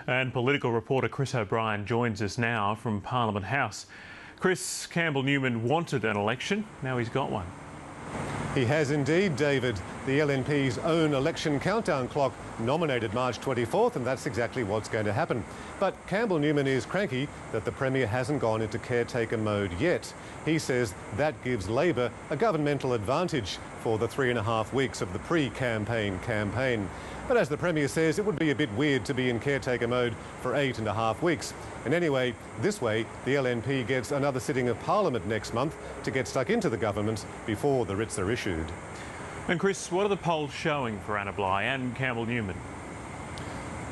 And political reporter Chris O'Brien joins us now from Parliament House. Chris, Campbell Newman wanted an election, now he's got one. He has indeed, David. The LNP's own election countdown clock nominated March 24th, and that's exactly what's going to happen. But Campbell Newman is cranky that the Premier hasn't gone into caretaker mode yet. He says that gives Labor a governmental advantage for the 3.5 weeks of the pre-campaign campaign. But as the Premier says, it would be a bit weird to be in caretaker mode for 8.5 weeks. And anyway, this way, the LNP gets another sitting of Parliament next month to get stuck into the government before the writs are issued. And Chris, what are the polls showing for Anna Bligh and Campbell Newman?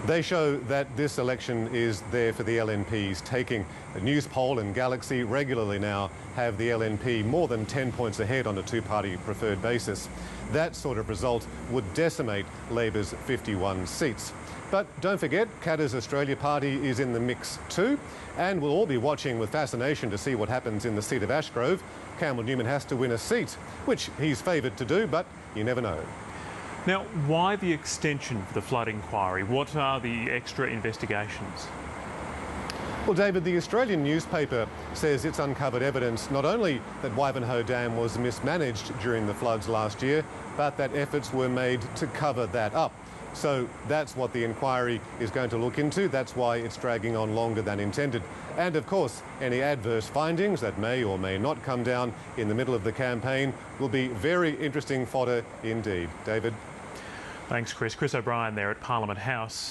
They show that this election is there for the LNP's taking. A news poll and Galaxy regularly now have the LNP more than 10 points ahead on a two-party preferred basis. That sort of result would decimate Labor's 51 seats. But don't forget, Katter's Australia Party is in the mix too, and we'll all be watching with fascination to see what happens in the seat of Ashgrove. Campbell Newman has to win a seat, which he's favoured to do, but you never know. Now, why the extension for the flood inquiry? What are the extra investigations? Well, David, the Australian newspaper says it's uncovered evidence not only that Wivenhoe Dam was mismanaged during the floods last year, but that efforts were made to cover that up. So that's what the inquiry is going to look into. That's why it's dragging on longer than intended. And of course, any adverse findings that may or may not come down in the middle of the campaign will be very interesting fodder indeed. David. Thanks, Chris. Chris O'Brien there at Parliament House.